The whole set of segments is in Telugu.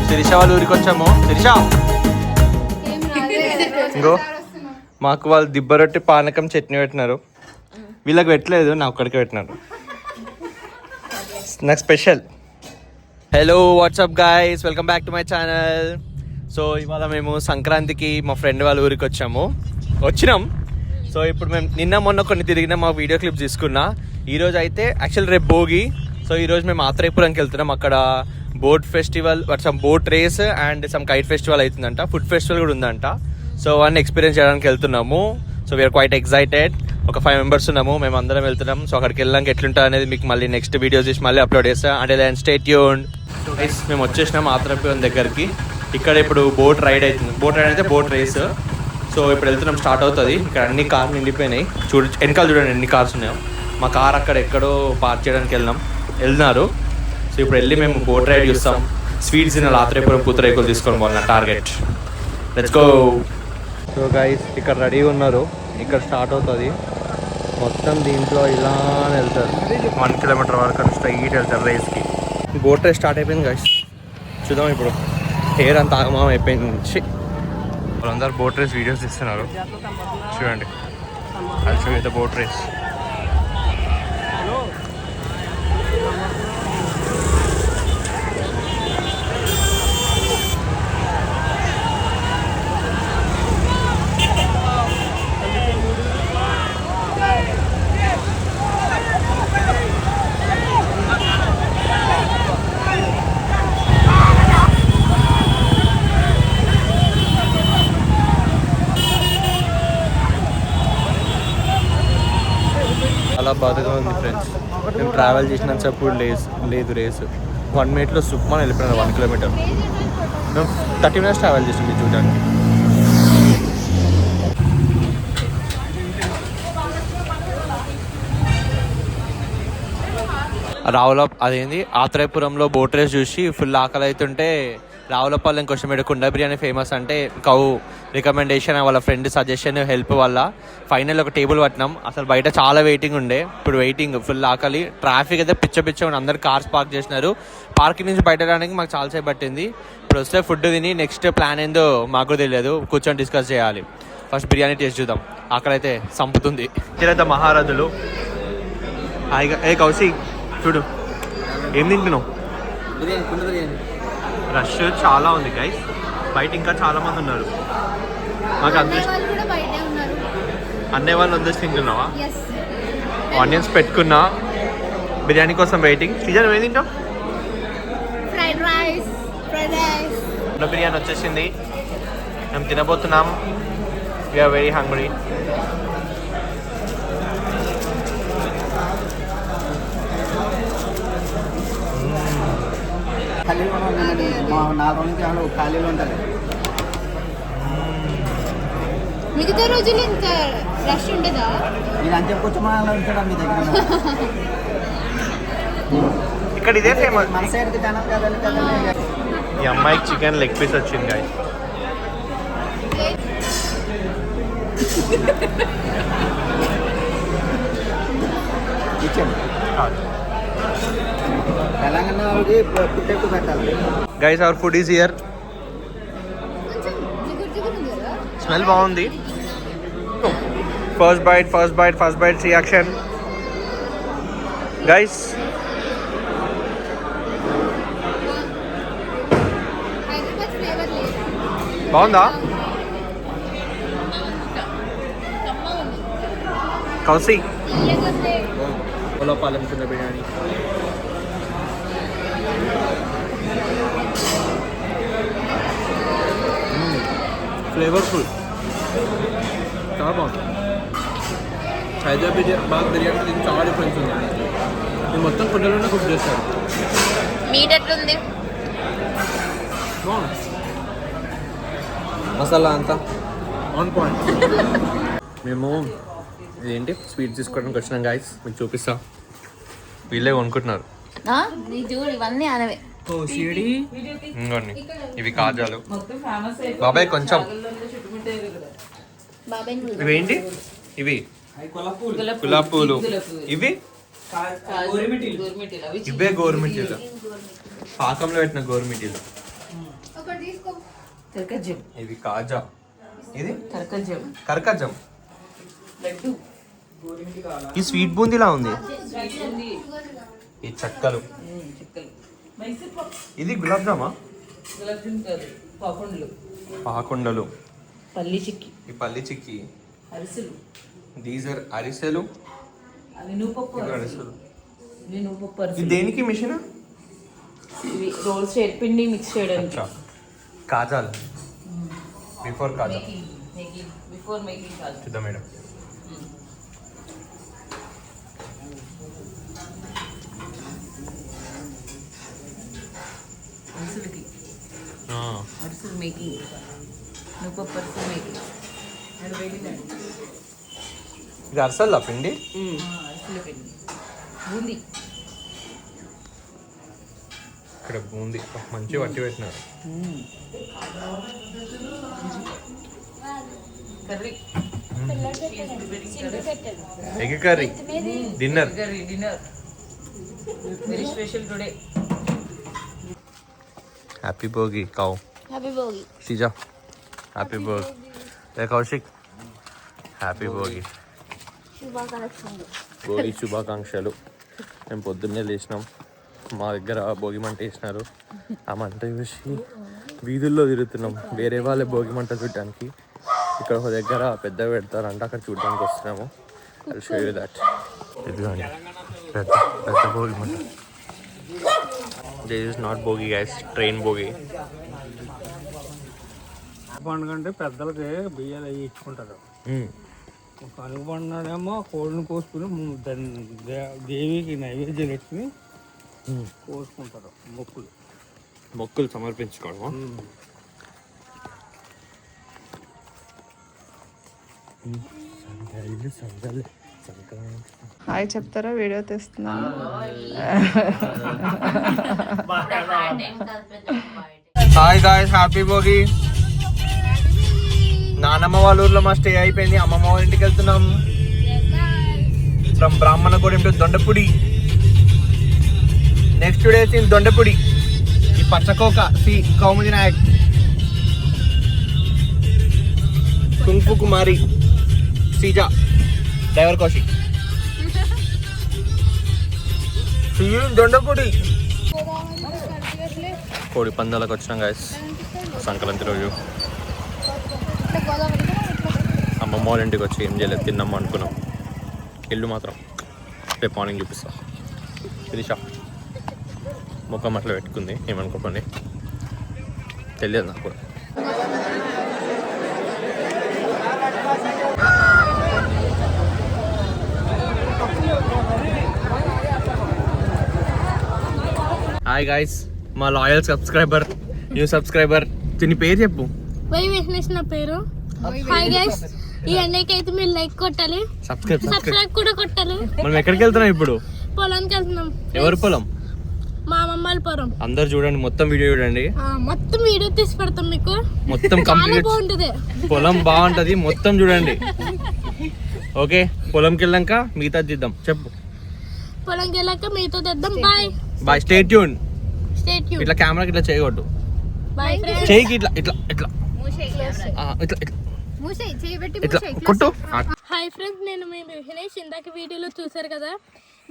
శిరీష వాళ్ళ ఊరికి వచ్చాము. శిరీష ఇంకో మాకు వాళ్ళు దిబ్బరొట్టి పానకం చట్నీ పెట్టినారు. వీళ్ళకి పెట్టలేదు, నా ఒక్కడికి పెట్టినారు. నాకు special. Hello WhatsApp guys, welcome back to my channel. So ఇవాళ మేము సంక్రాంతికి మా ఫ్రెండ్ వాళ్ళ ఊరికి వచ్చినాం. సో ఇప్పుడు మేము నిన్న మొన్న కొన్ని తిరిగిన మా వీడియో క్లిప్స్ తీసుకున్నా. ఈరోజు అయితే యాక్చువల్ రేపు భోగి. సో ఈరోజు మేము ఆత్రేయపురంకి వెళ్తున్నాం. అక్కడ boat festival, some boat race and some kite festival అవుతుందంట. ఫుడ్ ఫెస్టివల్ కూడా ఉందంట. సో అవన్నీ ఎక్స్పీరియన్స్ చేయడానికి వెళ్తున్నాము. So we are quite excited. ఒక 5 members ఉన్నాము, మేము అందరం వెళ్తున్నాం. సో అక్కడికి వెళ్ళాక ఎట్లుంటుంది అనేది మీకు మళ్ళీ నెక్స్ట్ వీడియోస్ చేసి మళ్ళీ అప్లోడ్ చేస్తా. అంటే స్టే ట్యూన్డ్. మేము వచ్చేసినాం ఆత్రేయపురం దగ్గరికి. ఇక్కడ ఇప్పుడు బోట్ రైడ్ అవుతుంది. బోట్ రైడ్ అయితే బోట్ రేస్. సో ఇప్పుడు వెళ్తున్నాం, స్టార్ట్ అవుతుంది. ఇక్కడ అన్ని కార్లు నిండిపోయినాయి. వెనకాల చూడండి ఎన్ని కార్స్ ఉన్నాయో. మా కార్ అక్కడ ఎక్కడో పార్క్ చేయడానికి వెళ్తున్నారు. సో ఇప్పుడు వెళ్ళి మేము బోట్ రైడ్ చూస్తాం. స్వీట్స్ తినాలి. ఆత్రేయపురం పూతరేకులు తీసుకొని పోవాలి target. Let's go. So guys ఇక్కడ రెడీగా ఉన్నారు. ఇక్కడ స్టార్ట్ అవుతుంది మొత్తం. దీంట్లో ఇలా వెళ్తారు 1 kilometer వరకు స్ట్రైట్ వెళ్తారు రేస్కి. బోట్ రేస్ స్టార్ట్ అయిపోయింది గైస్. చూద్దాం ఇప్పుడు. హెయిర్ అంతా ఆగమం అయిపోయింది. వాళ్ళందరూ బోట్ రేస్ వీడియోస్ ఇస్తున్నారు. చూడండి, అది చూడండి బోట్ రేస్. చాలా బాధగా ఉంది ఫ్రెండ్స్. మేము ట్రావెల్ చేసినంతసేపు లేదు రేసు. 1 minute సుప్మాన్ వెళ్ళిపోయినారు 1 kilometer. మేము 30 minutes ట్రావెల్ చేసింది చూడడానికి. అదేంది ఆత్రేయపురంలో బోట్ రేస్ చూసి ఫుల్ ఆకలి అవుతుంటే రావులపాలెం కొషమేడ కుండ బిర్యానీ ఫేమస్ అంటే కౌ రికమెండేషన్, వాళ్ళ ఫ్రెండ్ సజెషన్, హెల్ప్ వల్ల ఫైనల్ ఒక టేబుల్ పట్టినాం. అసలు బయట చాలా వెయిటింగ్ ఉండే. ఇప్పుడు వెయిటింగ్ ఫుల్ ఆకలి. ట్రాఫిక్ అయితే పిచ్చ ఉండి అందరు కార్స్ పార్క్ చేసినారు. పార్కింగ్ నుంచి బయట రావడానికి మాకు చాలాసేపు పట్టింది. ఇప్పుడు వస్తే ఫుడ్ తిని నెక్స్ట్ ప్లాన్ ఏందో మాకు తెలియదు. కూర్చొని డిస్కస్ చేయాలి. ఫస్ట్ బిర్యానీ టేస్ట్ చూద్దాం. అక్కడైతే సంపుతుంది. ఇక్కడైతే మహారాజులు. ఏ కౌసి చూడు ఏం తింటున్నావు? రష్ చాలా ఉంది గైస్. బయట ఇంకా చాలా మంది ఉన్నారు. మాకు అన్నయ్య వాళ్ళు వందేసి తింటున్నావా? ఆనియన్స్ పెట్టుకున్నా. బిర్యానీ కోసం వెయిటింగ్. సీజన్ ఏం తింటాం? బిర్యానీ వచ్చేసింది. మేము తినబోతున్నాం. We are very hungry. ఖాళీలో ఉంటుంది. మిగతా రోజులు ఇంత రష్ ఉంటుందా? మీరు అంతే కూర్చోమని ఉంటాడా మీ దగ్గర? ఇక్కడ ఇదే ఫేమస్. మన సైడ్ ఈ అమ్మాయికి చికెన్ లెగ్ పీస్ వచ్చింది గాయస్. తెలంగాణ పుట్టెట్టు పెట్టాలి. Guys our food is here. Smell బాగుంది. First bite reaction guys. బాగుందా? కౌసి రావులపాలెం కుండ బిర్యానీ. ఫ్లేవర్ఫుల్, చాలా బాగుంది. హైదరాబాద్ బిర్యానీ దీనికి చాలా డిఫరెన్స్ ఉంది. ఇది మొత్తం కుండలోనే కుక్ చేస్తారు. మీట్ ఎట్లుంది? బాగుంది. మసాలా అంతా ఆన్ పాయింట్. మేము ఇదేంటి స్వీట్ తీసుకోవడానికి వచ్చినాం గాయస్. మీకు చూపిస్తా. వీళ్ళే కొనుక్కుంటున్నారు. ఇవన్నీ అనవే. ఇంకోండి ఇవి కాజాలు. బాబాయ్ కొంచెం ఇవేంటి? ఇవి గులాబ్ పూలు. ఇవి ఇవే గోరుమిటీలు. పాకంలో పెట్టిన గోరుమిటీలు. కర్కజ్జం ఇది కాజా, ఇది కర్కజ్జం కర్కజం. లడ్డు ఈ స్వీట్ బూందీలా ఉంది. ఉంది ఈ చక్కలు, చిక్కలు మైసూర్ పాక్ ఇది గులాబ్ జామా, గులాబ్ జామ్ కాదు పాకుండలు పాకుండలు, పల్లి చిక్కి ఈ పల్లి చిక్కి, అరిసెలు దీజర్ అరిసెలు, అవి నువ్వుపప్పు ఇవి అరిసెలు అరిసెలు. ఇవి నువ్వుపప్పు ఇది అరిసెలు దేనికి మిషన్? ఇవి రోల్స్ పిండి మిక్స్ చేయడానికి కాజాలు, బిఫోర్ కాజా. మేకింగ్ బిఫోర్ మేకింగ్ కాదు చూద్దాం మేడం. అరిసెలకి అరిసెలు మేకింగ్ నువ్వుపప్పు అరిసెలు మేకింగ్ అది వేడిందండి ఇది అరిసెల్లా పిండి. అరిసెల పిండి బూందీ ఇక్కడ బూందీ మంచి వట్టి పెట్టినారు. Curry egg curry dinner. Curry dinner very special today happy Bhogi కౌ. హ్యాపీ భోగి. సిజా హ్యాపీ భోగి. ఏ కౌశిక్ హ్యాపీ భోగి. శుభాకాంక్షలు. భోగి శుభాకాంక్షలు. మేము పొద్దున్నే లేచినాం, మా దగ్గర భోగి మంట వేసినారు. ఆ మంట చూసి వీధుల్లో తిరుగుతున్నాం వేరే వాళ్ళే భోగి మంట చూడడానికి. ఇక్కడ ఒక దగ్గర పెద్ద పెడతారంట, అక్కడ చూడడానికి వస్తున్నాము. అది షో యూ దట్. ఇదిగోండి పెద్ద పెద్ద భోగి మంట. This is not Bhogi guys, train Bhogi. పండుగ అంటే పెద్దలకి బియ్యాలు అవి ఇచ్చుకుంటారు. కనుక పండుగనేమో కోడిని కోసుకుని దేవికి నైవేద్యం పెట్టుకుని కోసుకుంటారు. మొక్కులు సమర్పించుకోవడం. హాయ్ చెప్తారా, వీడియో తీస్తున్నాను. Hi guys, happy Bhogi. నానమ్మ వాళ్ళ ఊర్లో మా స్టే అయిపోయింది, అమ్మమ్మ వాళ్ళ ఇంటికి వెళ్తున్నాం. From Brahmanagudem to Dondapudi. Next day in Dondapudi. ఈ పచ్చకోక సి కౌముది నాయక్, కుంకు కుమారి, సీజా, డ్రైవర్ కౌశిక్. దొండపూడి కోడి పందాలకు వచ్చినాం గాయస్ సంక్రాంతి రోజు. అమ్మమ్మ వాళ్ళ ఇంటికి వచ్చి ఏం చేయలేదు, తిన్నాము అనుకున్నాం. ఇల్లు మాత్రం రేపు మార్నింగ్ చూపిస్తా. ఫినిషా ముఖం అట్లా పెట్టుకుంది, ఏమనుకోకండి, తెలియదు నాకు కూడా. హాయ్ గాయ్స్, మా లాయల్ సబ్స్క్రైబర్, న్యూ సబ్స్క్రైబర్. దీని పేరు చెప్పు. వై విఘ్నేష్ నా పేరు. హాయ్ గైస్, ఈ అన్నయ్యకి అయితే మీరు లైక్ కొట్టాలి, సబ్స్క్రైబ్ కూడా కొట్టాలి. మనం ఎక్కడికి వెళ్తున్నాం ఇప్పుడు? పొలానికి వెళ్తున్నాం. ఎవరు పొలం? మా అమ్మమ్మ వాళ్ళ పొలం. అందరు చూడండి, మొత్తం వీడియో చూడండి. మొత్తం వీడియో తీసి పెడతాం మీకు, మొత్తం చాలా కంప్లీట్. బాగుంటది, పొలం బాగుంటది, మొత్తం చూడండి. ఓకే, పొలంకి వెళ్ళాక మిగతా తీద్దాం. చెప్పు. పొలంకి వెళ్ళాక మీతో తెద్దాం. Bye bye, stay tune. Stay tune. ఇట్లా కెమెరాకి ఇట్లా చేయకూడదు, బాయ్ ఫ్రెండ్స్. చేయికి ఇట్లా ఇట్లా ఇట్లా ఇట్లా ఇట్లా కొట్టు. హాయ్ ఫ్రెండ్స్, నేను మీ విఘ్నేష్. ఇందాక వీడియోలో చూసారు కదా,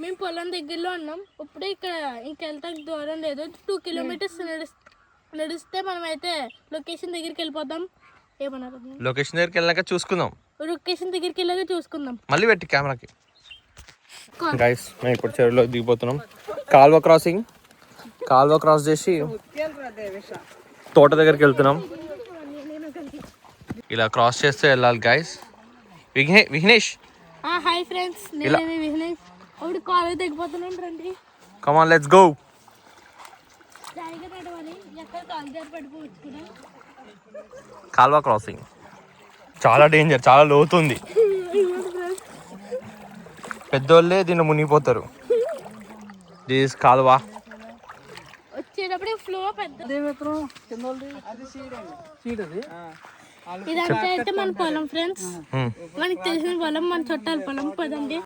మేము పొలం దగ్గరలో ఉన్నాం. ఇప్పుడే ఇక్కడ ఇంకెళ్తానికి దూరం లేదు, 2 కిలోమీటర్స్ నడిస్తే మనం అయితే లొకేషన్ దగ్గరికి వెళ్ళిపోతాం. ఏమన్నారు? లొకేషన్ దగ్గరికి వెళ్ళాక చూసుకుందాం. లొకేషన్ దగ్గరికి వెళ్ళాక చూసుకుందాం. మళ్ళీ పెట్టి కెమెరాకి. గైస్, మేము ఇప్పుడు చెరువులో దిగిపోతున్నాం. కాల్వ క్రాస్ చేసి తోట దగ్గరికి వెళ్తున్నాం. ఇలా క్రాస్ చేస్తే వెళ్ళాలి గైస్. విఘ్నేష్. హాయ్ ఫ్రెండ్స్, నేను మీ విఘ్నేష్. అప్పుడు కాలేజ్ దిగిపోతున్నాం, రండి. Come on, let's go. జాయిగా నడవాలి, ఎక్కడ కాలు జారి పడిపోవచ్చు కూడా. కాల్వ క్రాసింగ్ చాలా డేంజర్, చాలా లోతుంది. పెద్దోళ్ళే దీన్ని మునిగిపోతారు. దిస్ కాల్వ. వచ్చేటప్పుడు ఫ్లో పెద్ద. ఇదంతా అయితే మన పొలం ఫ్రెండ్స్, మనకి తెలిసిన పొలం, మన చుట్టాల పొలం. పదండి.